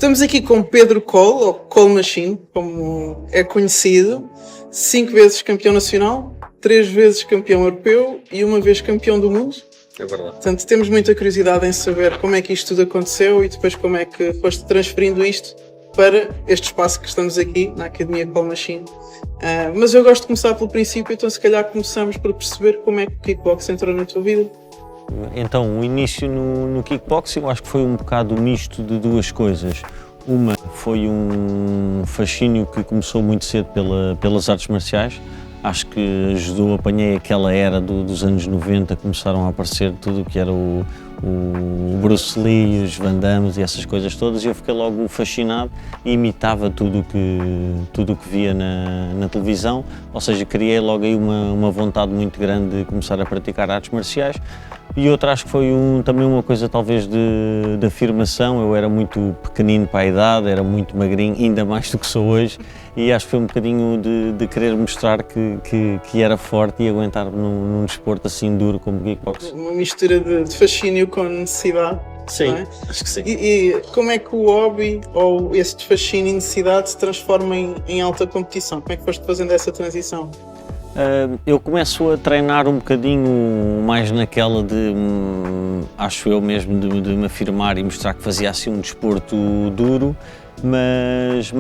Estamos aqui com Pedro Cole, ou Cole Machine, como é conhecido, 5 vezes campeão nacional, 3 vezes campeão europeu e 1 vez campeão do mundo. É verdade. Portanto, temos muita curiosidade em saber como é que isto tudo aconteceu e depois como é que foste transferindo isto para este espaço que estamos aqui, na Academia Cole Machine. Mas eu gosto de começar pelo princípio, então se calhar começamos por perceber como é que o kickbox entrou na tua vida. Então, o início no kickboxing eu acho que foi um bocado misto de duas coisas. Uma foi um fascínio que começou muito cedo pelas artes marciais. Acho que ajudou, apanhei aquela era dos anos 90, começaram a aparecer tudo o que era o Bruce Lee, os Van Damme e essas coisas todas, e eu fiquei logo fascinado e imitava tudo o que via na televisão, ou seja, criei logo aí uma vontade muito grande de começar a praticar artes marciais. E outra acho que foi também uma coisa talvez de afirmação. Eu era muito pequenino para a idade, era muito magrinho, ainda mais do que sou hoje, e acho que foi um bocadinho de querer mostrar que era forte e aguentar num desporto assim duro como o kickboxing. Uma mistura de fascínio com necessidade. Sim, não é? acho que sim. E como é que o hobby ou esse fascínio e necessidade se transforma em alta competição? Como é que foste fazendo essa transição? Eu começo a treinar um bocadinho mais naquela de, acho eu mesmo, de me afirmar e mostrar que fazia assim um desporto duro, mas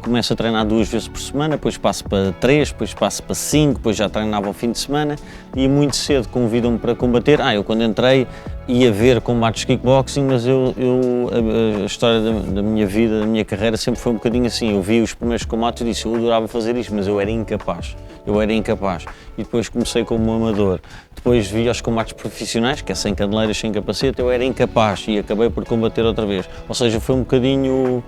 começo a treinar 2 vezes por semana, depois passo para 3, depois passo para 5, depois já treinava ao fim de semana e muito cedo convidam-me para combater. Eu quando entrei ia ver combates de kickboxing, mas a história da minha vida, da minha carreira sempre foi um bocadinho assim. Eu vi os primeiros combates e disse, eu adorava fazer isto, mas eu era incapaz. E depois comecei como amador. Depois vi os combates profissionais, que é sem cadeleiras, sem capacete, eu era incapaz e acabei por combater outra vez. Ou seja, foi um bocadinho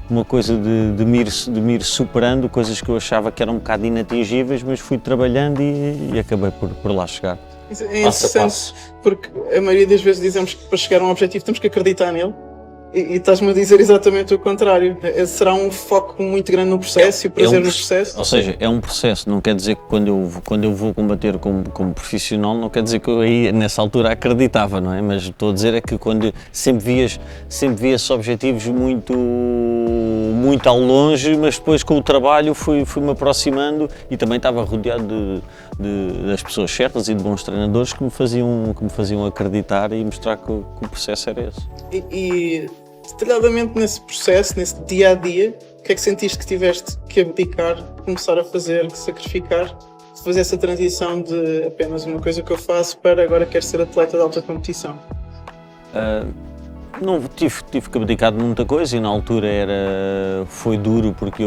uma coisa de me ir superando, coisas que eu achava que eram um bocado inatingíveis, mas fui trabalhando e acabei por lá chegar. É interessante, porque a maioria das vezes dizemos que para chegar a um objetivo temos que acreditar nele. E estás-me a dizer exatamente o contrário. Será um foco muito grande no processo e o prazer no processo? Ou seja, é um processo, não quer dizer que quando eu vou combater como profissional, não quer dizer que eu aí nessa altura acreditava, não é? Mas estou a dizer é que quando sempre vi esses objetivos muito ao longe, mas depois com o trabalho fui-me aproximando e também estava rodeado das pessoas certas e de bons treinadores que me faziam acreditar e mostrar que o processo era esse. E detalhadamente nesse processo, nesse dia a dia, o que é que sentiste que tiveste que abdicar, começar a fazer, sacrificar, fazer essa transição de apenas uma coisa que eu faço para agora quero ser atleta de alta competição? Não, tive que abdicar de muita coisa e na altura foi duro porque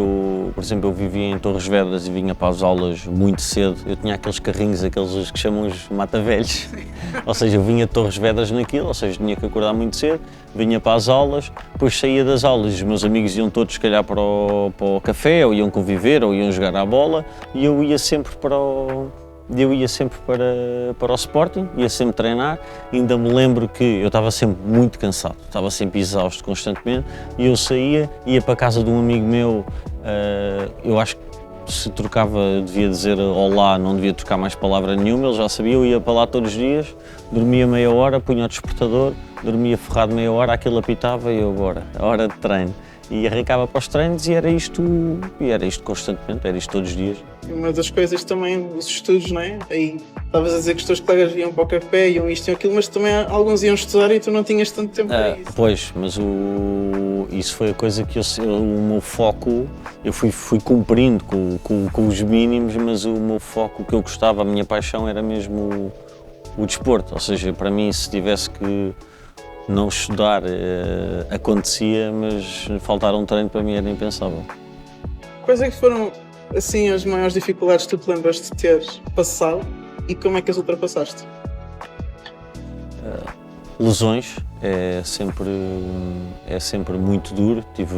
por exemplo, eu vivia em Torres Vedras e vinha para as aulas muito cedo. Eu tinha aqueles carrinhos, aqueles que chamam os mata-velhos, ou seja, eu vinha de Torres Vedras naquilo, ou seja, tinha que acordar muito cedo, vinha para as aulas, depois saía das aulas, os meus amigos iam todos se calhar para o café, ou iam conviver, ou iam jogar à bola, e eu ia sempre para o Sporting, ia sempre treinar. Ainda me lembro que eu estava sempre muito cansado, estava sempre exausto constantemente, e eu saía, ia para a casa de um amigo meu, eu acho que se trocava, devia dizer olá, não devia trocar mais palavra nenhuma, ele já sabia, eu ia para lá todos os dias, dormia meia hora, punha o despertador, dormia ferrado meia hora, aquilo apitava e eu agora, a hora de treino. E arrancava para os treinos e era isto constantemente, era isto todos os dias. Uma das coisas também, os estudos, não é? Aí estavas a dizer que os teus colegas iam para o café, iam isto e aquilo, mas também alguns iam estudar e tu não tinhas tanto tempo para isso. Pois, mas isso foi a coisa que o meu foco, eu fui cumprindo com os mínimos, mas o meu foco, o que eu gostava, a minha paixão era mesmo o desporto. Ou seja, para mim, se tivesse que não estudar, acontecia, mas faltar um treino para mim era impensável. Quais é que foram, assim, as maiores dificuldades que tu te lembras de ter passado e como é que as ultrapassaste? Lesões é sempre muito duro. Tive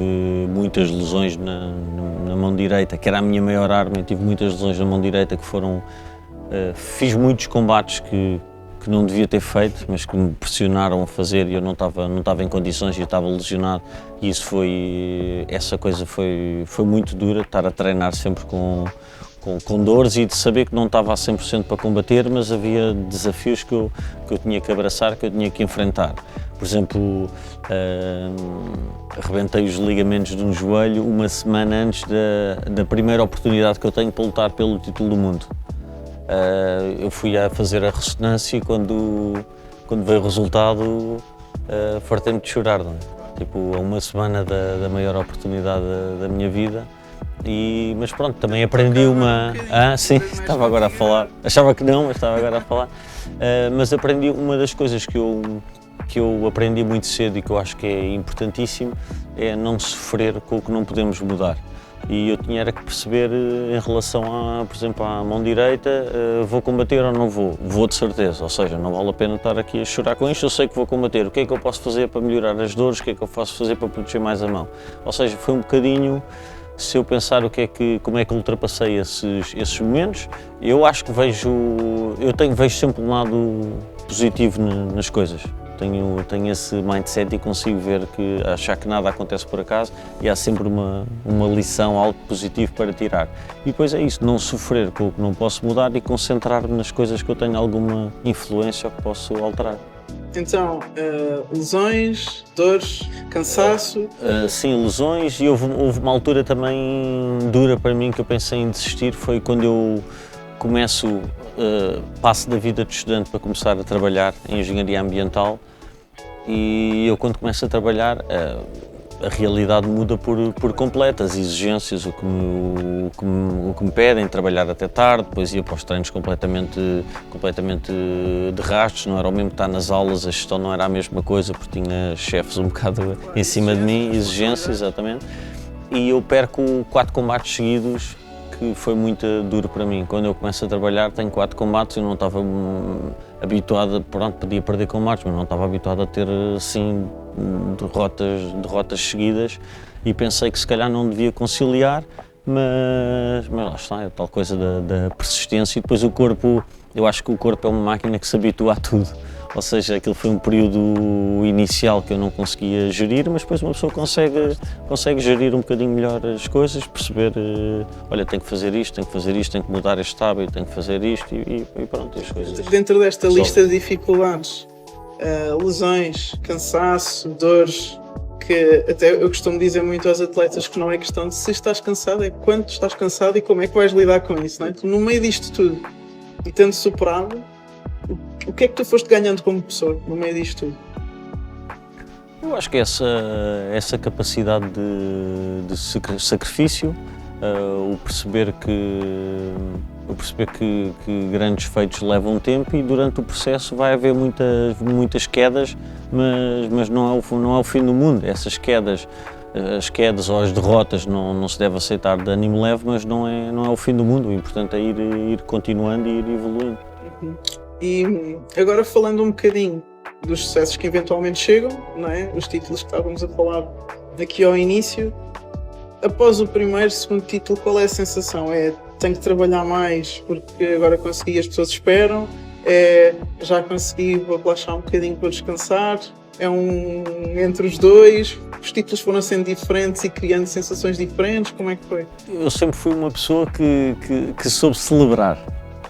muitas lesões na mão direita, que era a minha maior arma. Eu tive muitas lesões na mão direita que foram... fiz muitos combates que não devia ter feito, mas que me pressionaram a fazer e eu não estava em condições e eu estava lesionado. E essa coisa foi muito dura, estar a treinar sempre com dores e de saber que não estava a 100% para combater, mas havia desafios que eu tinha que abraçar, que eu tinha que enfrentar. Por exemplo, arrebentei os ligamentos de um joelho uma semana antes da primeira oportunidade que eu tenho para lutar pelo título do mundo. Eu fui a fazer a ressonância e quando veio o resultado, fartei-me de chorar, não é? Tipo, a uma semana da maior oportunidade da minha vida. Mas pronto, também aprendi uma... sim, estava agora a falar. Achava que não, mas estava agora a falar. Mas aprendi uma das coisas que eu aprendi muito cedo e que eu acho que é importantíssimo, é não sofrer com o que não podemos mudar. E eu tinha era que perceber em relação, por exemplo, à mão direita, vou combater ou não vou? Vou de certeza, ou seja, não vale a pena estar aqui a chorar com isto, eu sei que vou combater. O que é que eu posso fazer para melhorar as dores? O que é que eu posso fazer para proteger mais a mão? Ou seja, foi um bocadinho, se eu pensar como é que ultrapassei esses momentos, eu acho que vejo sempre um lado positivo nas coisas. Tenho esse mindset e consigo ver achar que nada acontece por acaso e há sempre uma lição, algo positivo para tirar. E depois é isso, não sofrer com o que não posso mudar e concentrar-me nas coisas que eu tenho alguma influência ou que posso alterar. Então, lesões, dores, cansaço? Sim, lesões, e houve uma altura também dura para mim que eu pensei em desistir, foi quando eu passo da vida de estudante para começar a trabalhar em engenharia ambiental. E eu, quando começo a trabalhar, a realidade muda por completo, as exigências, o que me pedem, trabalhar até tarde, depois ia para os treinos completamente de rastros, não era o mesmo estar nas aulas, a gestão não era a mesma coisa, porque tinha chefes um bocado em cima de mim, exigências, exatamente. E eu perco 4 combates seguidos, que foi muito duro para mim. Quando eu começo a trabalhar, tenho 4 combates, eu não estava habituado, pronto, podia perder combates, mas não estava habituado a ter, assim, derrotas seguidas, e pensei que se calhar não devia conciliar, mas lá está, é tal coisa da persistência. E depois o corpo, eu acho que o corpo é uma máquina que se habitua a tudo. Ou seja, aquilo foi um período inicial que eu não conseguia gerir, mas depois uma pessoa consegue gerir um bocadinho melhor as coisas, perceber, olha, tenho que fazer isto, tenho que mudar este hábito, tenho que fazer isto e pronto, as coisas. Dentro desta lista de dificuldades, lesões, cansaço, dores, que até eu costumo dizer muito aos atletas que não é questão de se estás cansado, é quando estás cansado e como é que vais lidar com isso, não é? Tu, no meio disto tudo, e tendo superado, o que é que tu foste ganhando como pessoa no meio disto tudo? Eu acho que essa capacidade de sacrifício, o perceber que grandes feitos levam tempo e durante o processo vai haver muitas quedas, mas não é o fim do mundo. Essas quedas, as quedas ou as derrotas não se deve aceitar de ânimo leve, mas não é o fim do mundo. O importante é ir continuando e ir evoluindo. Uhum. E agora falando um bocadinho dos sucessos que eventualmente chegam, não é? Os títulos que estávamos a falar aqui ao início, após o primeiro, segundo título, qual é a sensação? É tenho que trabalhar mais porque agora consegui, as pessoas esperam? É já consegui, vou relaxar um bocadinho para descansar? É entre os dois? Os títulos foram sendo diferentes e criando sensações diferentes? Como é que foi? Eu sempre fui uma pessoa que soube celebrar.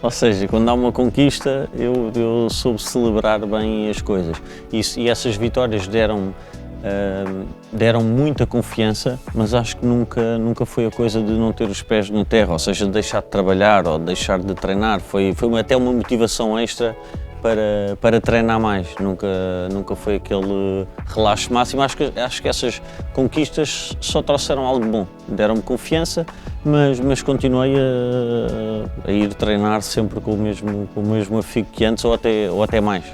Ou seja, quando há uma conquista, eu soube celebrar bem as coisas. E essas vitórias deram muita confiança, mas acho que nunca foi a coisa de não ter os pés na terra, ou seja, de deixar de trabalhar ou de deixar de treinar. Foi até uma motivação extra para treinar mais. Nunca foi aquele relaxo máximo. Acho que essas conquistas só trouxeram algo bom. Deram-me confiança, mas continuei a ir treinar sempre com o mesmo afigo que antes ou até mais.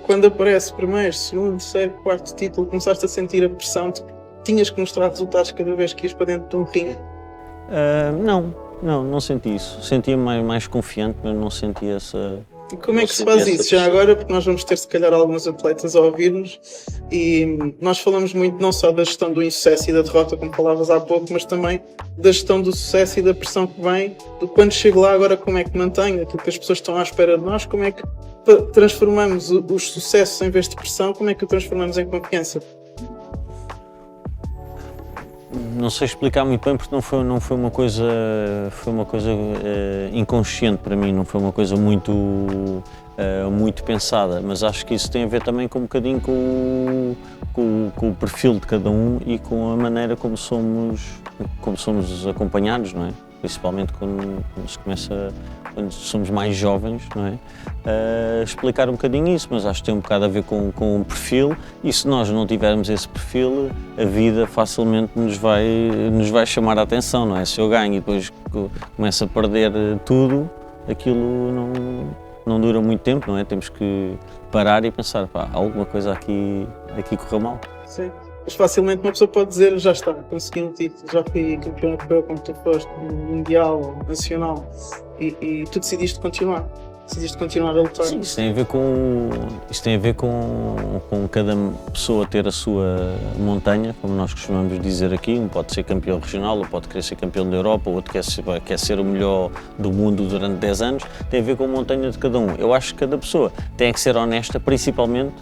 Quando aparece primeiro, segundo, terceiro, quarto título, começaste a sentir a pressão de que tinhas que mostrar resultados cada vez que ias para dentro de um ringue? Não senti isso. Sentia-me mais confiante, mas não sentia essa... E como é que se faz isso já agora? Porque nós vamos ter se calhar alguns atletas a ouvir-nos e nós falamos muito não só da gestão do insucesso e da derrota, como falavas há pouco, mas também da gestão do sucesso e da pressão que vem, do quando chego lá agora como é que mantenho, aquilo que as pessoas estão à espera de nós, como é que transformamos os sucessos em vez de pressão, como é que o transformamos em confiança? Não sei explicar muito bem porque não foi uma coisa inconsciente para mim, não foi uma coisa muito muito pensada, mas acho que isso tem a ver também com um bocadinho com o perfil de cada um e com a maneira como somos acompanhados, não é? Principalmente quando somos mais jovens, não é? Explicar um bocadinho isso, mas acho que tem um bocado a ver com o perfil, e se nós não tivermos esse perfil, a vida facilmente nos vai chamar a atenção, não é? Se eu ganho e depois começo a perder tudo, aquilo não dura muito tempo, não é? Temos que parar e pensar, pá, alguma coisa aqui correu mal. Sim. Mas facilmente uma pessoa pode dizer, já está, consegui um título, já fui campeão europeu, como tu foste, mundial, nacional, e tu decidiste continuar a lutar. Sim, isso tem a ver com cada pessoa ter a sua montanha, como nós costumamos dizer aqui. Um pode ser campeão regional, ou pode querer ser campeão da Europa, o outro quer ser o melhor do mundo durante 10 anos. Tem a ver com a montanha de cada um. Eu acho que cada pessoa tem que ser honesta, principalmente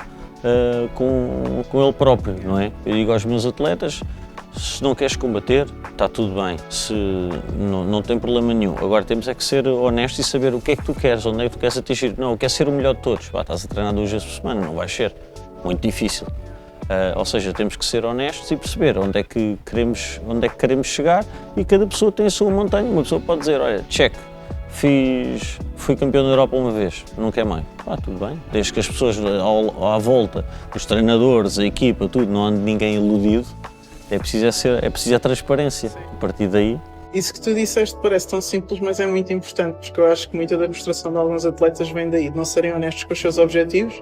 com ele próprio, não é? Eu digo aos meus atletas, se não queres combater, está tudo bem, não tem problema nenhum. Agora temos é que ser honestos e saber o que é que tu queres, onde é que tu queres atingir. Não, eu quero ser o melhor de todos. Estás a treinar 2 vezes por semana, não vais ser. Muito difícil. Ou seja, temos que ser honestos e perceber onde é que queremos chegar, e cada pessoa tem a sua montanha. Uma pessoa pode dizer, olha, check, fui campeão da Europa uma vez, não quer mais. Tudo bem, desde que as pessoas à volta, os treinadores, a equipa, tudo, não ande ninguém iludido. É preciso a transparência. Sim. A partir daí... Isso que tu disseste parece tão simples, mas é muito importante, porque eu acho que muita da frustração de alguns atletas vem daí, de não serem honestos com os seus objetivos,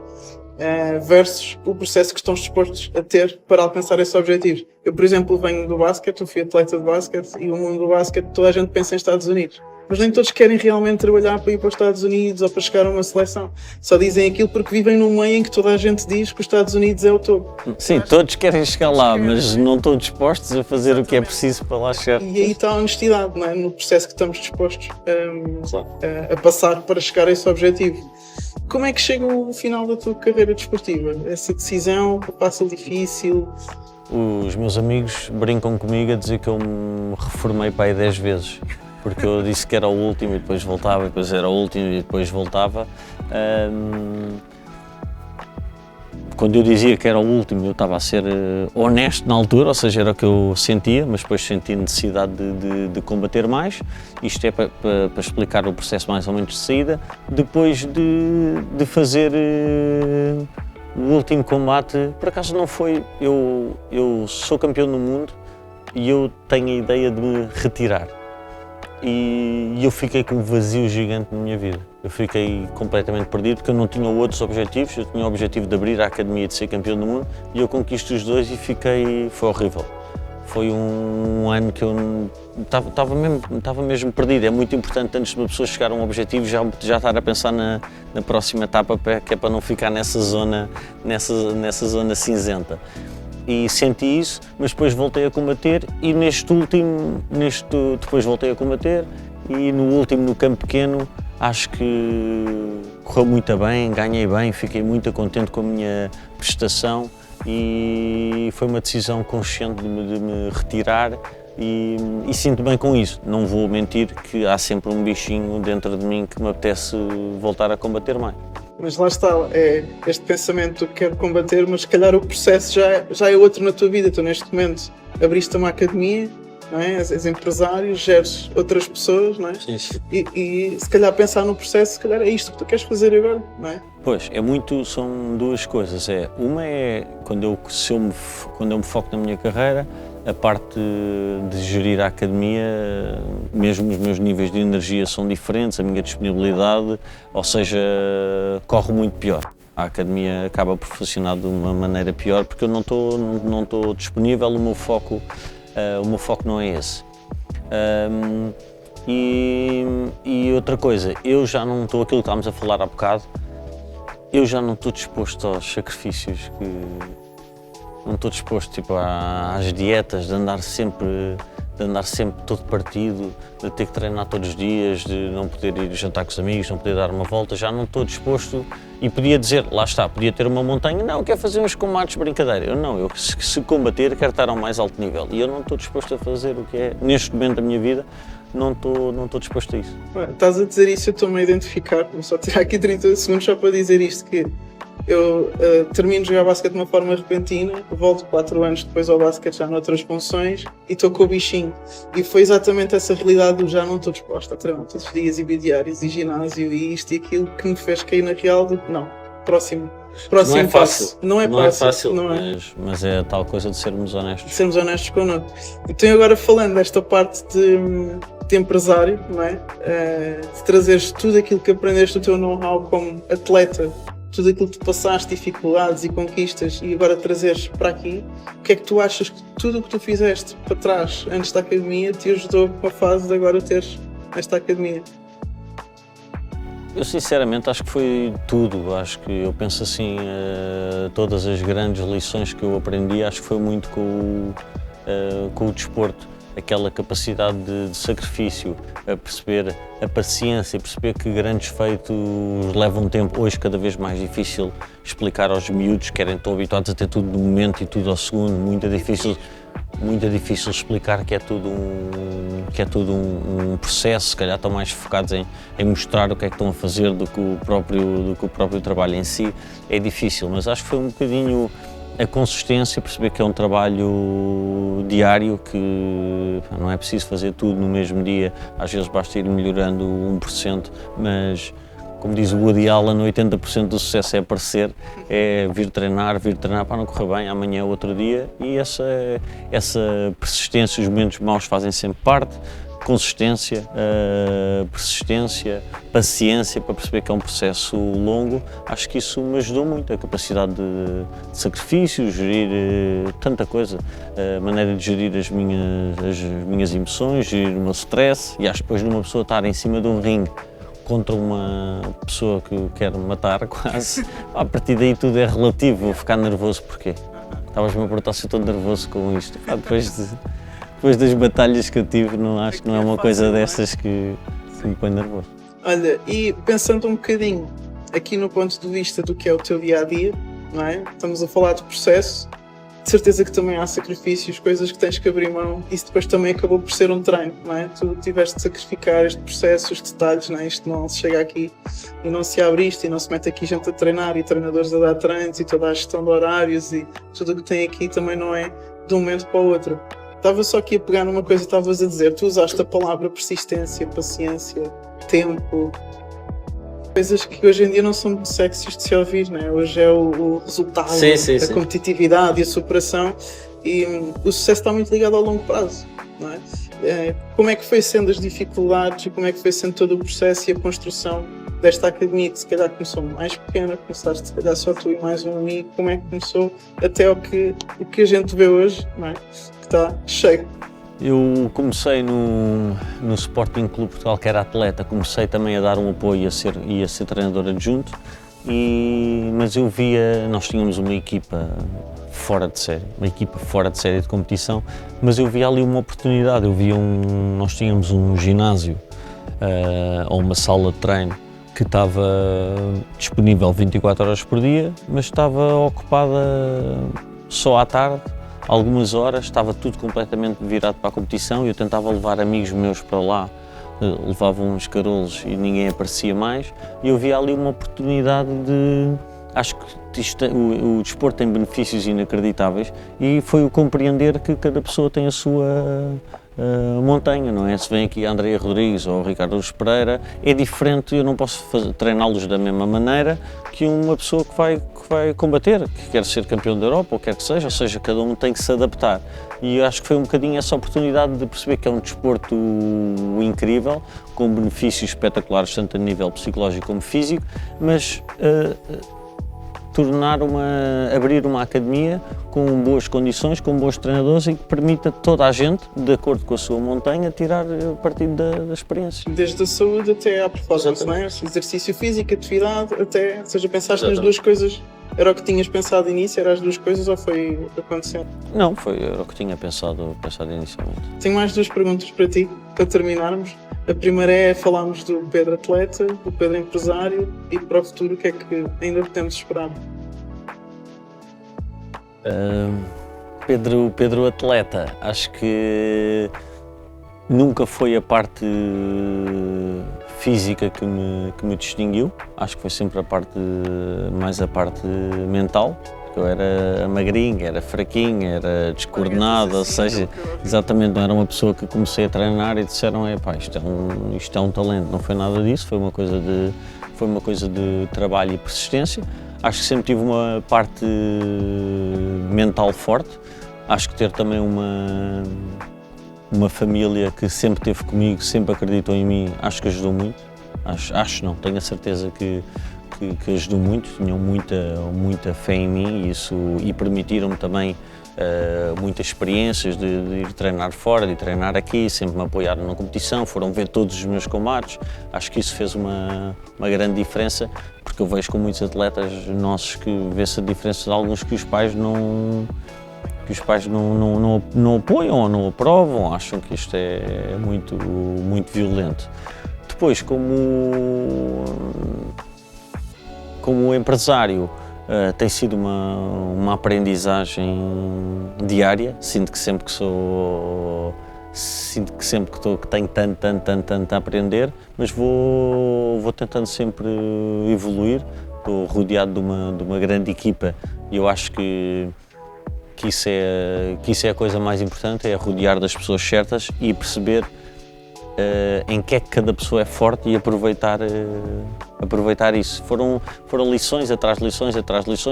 versus o processo que estão dispostos a ter para alcançar esses objetivos. Eu, por exemplo, venho do basquete, eu fui atleta de basquete, e o mundo do basquete, toda a gente pensa em Estados Unidos. Mas nem todos querem realmente trabalhar para ir para os Estados Unidos ou para chegar a uma seleção. Só dizem aquilo porque vivem num meio em que toda a gente diz que os Estados Unidos é o topo. Sim, todos querem chegar lá, mas não estão dispostos a fazer Exatamente. O que é preciso para lá chegar. E aí está a honestidade, não é? No processo que estamos dispostos a passar para chegar a esse objetivo. Como é que chega o final da tua carreira desportiva? Essa decisão, fácil, difícil? Os meus amigos brincam comigo a dizer que eu me reformei para aí 10 vezes. Porque eu disse que era o último e depois voltava, e depois era o último e depois voltava. Quando eu dizia que era o último, eu estava a ser honesto na altura, ou seja, era o que eu sentia, mas depois senti necessidade de combater mais. Isto é para explicar o processo mais ou menos de saída. Depois de fazer o último combate, por acaso não foi, eu sou campeão do mundo e eu tenho a ideia de me retirar. E eu fiquei com um vazio gigante na minha vida. Eu fiquei completamente perdido porque eu não tinha outros objetivos. Eu tinha o objetivo de abrir a academia, de ser campeão do mundo, e eu conquisto os dois e foi horrível. Foi um ano que eu estava mesmo perdido. É muito importante, antes de uma pessoa chegar a um objetivo, já estar a pensar na próxima etapa, que é para não ficar nessa zona cinzenta. E senti isso, mas depois voltei a combater, e depois voltei a combater, e no último, no campo pequeno, acho que correu muito bem, ganhei bem, fiquei muito contente com a minha prestação, e foi uma decisão consciente de me retirar, e sinto bem com isso. Não vou mentir que há sempre um bichinho dentro de mim que me apetece voltar a combater mais. Mas lá está, é este pensamento que quero combater, mas se calhar o processo já é outro na tua vida. Tu neste momento abriste uma academia, não é? És empresário, geres outras pessoas, não é? Sim, sim. E se calhar pensar no processo, se calhar é isto que tu queres fazer agora, não é? Pois, são duas coisas. Uma é quando eu me foco na minha carreira, a parte de gerir a academia, mesmo os meus níveis de energia são diferentes, a minha disponibilidade, ou seja, corre muito pior. A academia acaba por funcionar de uma maneira pior porque eu não estou disponível, o meu foco não é esse. E outra coisa, eu já não estou, aquilo que estávamos a falar há bocado, eu já não estou disposto aos sacrifícios não estou disposto às dietas, de andar sempre de andar sempre todo partido, de ter que treinar todos os dias, de não poder ir jantar com os amigos, não poder dar uma volta, já não estou disposto e podia dizer, lá está, podia ter uma montanha, não, quero fazer uns combates, brincadeira. Eu não, eu se combater quero estar ao mais alto nível e eu não estou disposto a fazer o que é, neste momento da minha vida, não estou disposto a isso. Estás a dizer isso, eu estou-me a identificar, vou só tirar aqui 30 segundos só para dizer isto, que eu termino de jogar basquete de uma forma repentina, volto 4 anos depois ao basquete já noutras funções e estou com o bichinho. E foi exatamente essa realidade do já não estou disposto a treinar todos os dias e bidiários e ginásio e isto e aquilo que me fez cair na real do não, próximo não é fácil. passo. Não é fácil, não é. Mas é a tal coisa de sermos honestos. De sermos honestos connosco. Então agora falando desta parte de empresário, não é? De trazeres tudo aquilo que aprendeste, o teu know-how como atleta, tudo aquilo que tu passaste, dificuldades e conquistas, e agora trazeres para aqui, o que é que tu achas que tudo o que tu fizeste para trás antes da academia te ajudou com a fase de agora teres esta academia? Eu sinceramente acho que foi tudo, acho que eu penso assim, todas as grandes lições que eu aprendi, acho que foi muito com o desporto, aquela capacidade de sacrifício, a perceber a paciência, perceber que grandes feitos levam tempo, hoje cada vez mais difícil explicar aos miúdos que estão habituados a ter tudo no momento e tudo ao segundo, muito difícil explicar que é tudo um processo, se calhar estão mais focados em mostrar o que é que estão a fazer do que o próprio trabalho em si, é difícil, mas acho que foi um bocadinho a consistência, perceber que é um trabalho diário, que não é preciso fazer tudo no mesmo dia, às vezes basta ir melhorando 1%, mas como diz o Woody Allen, 80% do sucesso é aparecer, é vir treinar para não correr bem, amanhã é outro dia, e essa persistência, os momentos maus fazem sempre parte, consistência, persistência, paciência para perceber que é um processo longo, acho que isso me ajudou muito, a capacidade de sacrifício, gerir tanta coisa, a maneira de gerir as minhas emoções, gerir o meu stress, e acho que depois de uma pessoa estar em cima de um ringue contra uma pessoa que o quer matar quase, a partir daí tudo é relativo, vou ficar nervoso porquê? Estavas-me a perguntar se eu estou nervoso com isto, depois das batalhas que eu tive, acho que não é uma coisa dessas que me põe nervoso. Olha, e pensando um bocadinho aqui no ponto de vista do que é o teu dia-a-dia, não é? Estamos a falar de processo, de certeza que também há sacrifícios, coisas que tens que abrir mão, isso depois também acabou por ser um treino, não é? Tu tiveste de sacrificar este processo, os detalhes, não é? Isto não se chega aqui e não se abre isto e não se mete aqui gente a treinar e treinadores a dar treinos e toda a gestão de horários e tudo o que tem aqui também não é de um momento para o outro. Estava só aqui a pegar numa coisa que estavas a dizer, tu usaste a palavra persistência, paciência, tempo, coisas que hoje em dia não são muito sexys de se ouvir, né? Hoje é o resultado, a competitividade e a superação, e o sucesso está muito ligado ao longo prazo, não é? Como é que foi sendo as dificuldades e como é que foi sendo todo o processo e a construção desta academia, que se calhar começou mais pequena, começaste se calhar só tu e mais um amigo, como é que começou até o que a gente vê hoje, não é? Que está cheio. Eu comecei no Sporting Clube Portugal, que era atleta, comecei também a dar um apoio e a ser treinador adjunto, mas eu via, nós tínhamos uma equipa fora de série de competição, mas eu via ali uma oportunidade, nós tínhamos um ginásio ou uma sala de treino que estava disponível 24 horas por dia, mas estava ocupada só à tarde, algumas horas, estava tudo completamente virado para a competição e eu tentava levar amigos meus para lá, levavam uns carolos e ninguém aparecia mais, e eu via ali uma oportunidade acho que o desporto tem benefícios inacreditáveis e foi o compreender que cada pessoa tem a sua montanha, não é? Se vem aqui a Andrea Rodrigues ou o Ricardo Luz Pereira, é diferente, eu não posso treiná-los da mesma maneira que uma pessoa que vai combater, que quer ser campeão da Europa ou quer que seja, ou seja, cada um tem que se adaptar. E eu acho que foi um bocadinho essa oportunidade de perceber que é um desporto incrível, com benefícios espetaculares, tanto a nível psicológico como físico, mas abrir uma academia com boas condições, com bons treinadores e que permita toda a gente, de acordo com a sua montanha, tirar partido da experiência. Desde a saúde até à performance, não é? Exercício físico, atividade, até, ou seja, pensaste nas duas coisas. Era o que tinhas pensado de início? Eram as duas coisas ou foi acontecendo? Não, era o que tinha pensado inicialmente. Tenho mais duas perguntas para ti, para terminarmos. A primeira é falarmos do Pedro atleta, do Pedro empresário e para o futuro o que é que ainda podemos esperar? Pedro atleta, acho que nunca foi a parte física que me distinguiu, acho que foi sempre mais a parte mental. Eu era magrinho, era fraquinho, era descoordenado, ou seja, exatamente, não era uma pessoa que comecei a treinar e disseram, isto é um talento, não foi nada disso, foi uma coisa de trabalho e persistência. Acho que sempre tive uma parte mental forte, acho que ter também uma família que sempre esteve comigo, sempre acreditou em mim, acho que ajudou muito, não, tenho a certeza que ajudou muito, tinham muita fé em mim e permitiram-me também muitas experiências de ir treinar fora, de treinar aqui, sempre me apoiaram na competição, foram ver todos os meus combates, acho que isso fez uma grande diferença, porque eu vejo com muitos atletas nossos que vê-se a diferença de alguns que os pais não apoiam ou não aprovam, acham que isto é muito violento. Depois, como empresário, tem sido uma aprendizagem diária. Sinto que sempre que tenho tanto a aprender, mas vou tentando sempre evoluir. Estou rodeado de uma grande equipa e eu acho que isso é a coisa mais importante, é rodear das pessoas certas e perceber em que é que cada pessoa é forte e aproveitar isso. Foram lições atrás de lições,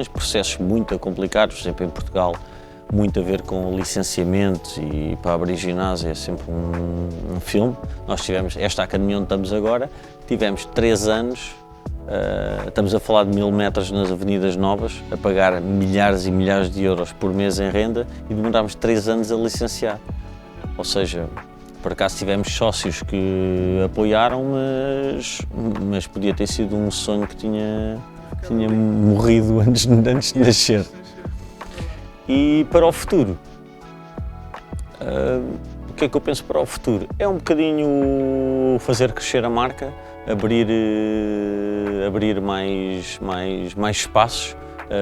processos muito complicados, por exemplo em Portugal, muito a ver com licenciamentos e para abrir ginásio é sempre um filme. Nós tivemos, esta academia onde estamos agora, tivemos 3 anos, estamos a falar de 1000 metros nas avenidas novas, a pagar milhares e milhares de euros por mês em renda e demorámos 3 anos a licenciar. Ou seja, por acaso tivemos sócios que apoiaram, mas podia ter sido um sonho que tinha morrido antes de nascer. E para o futuro, o que é que eu penso para o futuro? É um bocadinho fazer crescer a marca, abrir mais espaços,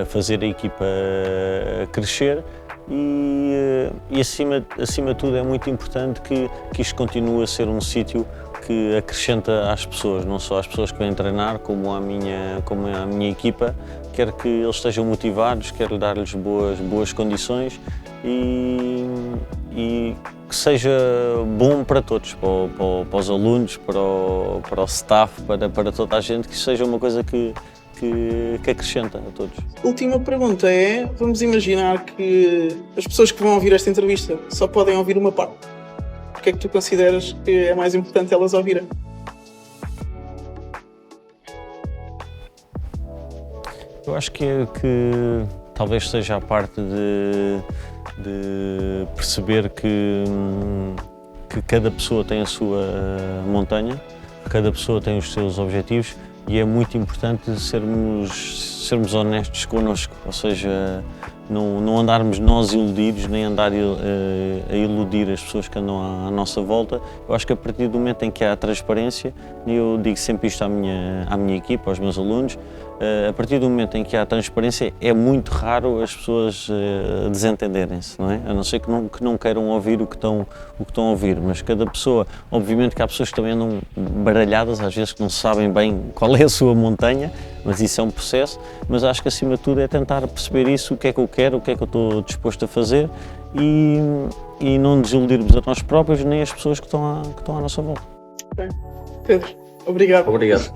fazer a equipa crescer. E acima de tudo é muito importante que isto continue a ser um sítio que acrescenta às pessoas, não só às pessoas que vêm treinar, como à minha equipa. Quero que eles estejam motivados, quero dar-lhes boas condições e que seja bom para todos, para os alunos, para o staff, para toda a gente, que seja uma coisa que acrescenta a todos. Última pergunta é, vamos imaginar que as pessoas que vão ouvir esta entrevista só podem ouvir uma parte. O que é que tu consideras que é mais importante elas ouvirem? Eu acho que talvez seja a parte de perceber que cada pessoa tem a sua montanha, cada pessoa tem os seus objetivos e é muito importante sermos honestos connosco, ou seja, não andarmos nós iludidos, nem andar a iludir as pessoas que andam à nossa volta. Eu acho que a partir do momento em que há transparência, e eu digo sempre isto à minha equipa, aos meus alunos, a partir do momento em que há transparência é muito raro as pessoas desentenderem-se, não é? A não ser que não queiram ouvir o que estão a ouvir, mas cada pessoa, obviamente que há pessoas que também andam baralhadas, às vezes que não sabem bem qual é a sua montanha, mas isso é um processo, mas acho que acima de tudo é tentar perceber isso, o que é que eu quero, o que é que eu estou disposto a fazer e não desiludirmos a nós próprios nem as pessoas que estão à nossa volta. Okay. Pedro, obrigado. Obrigado.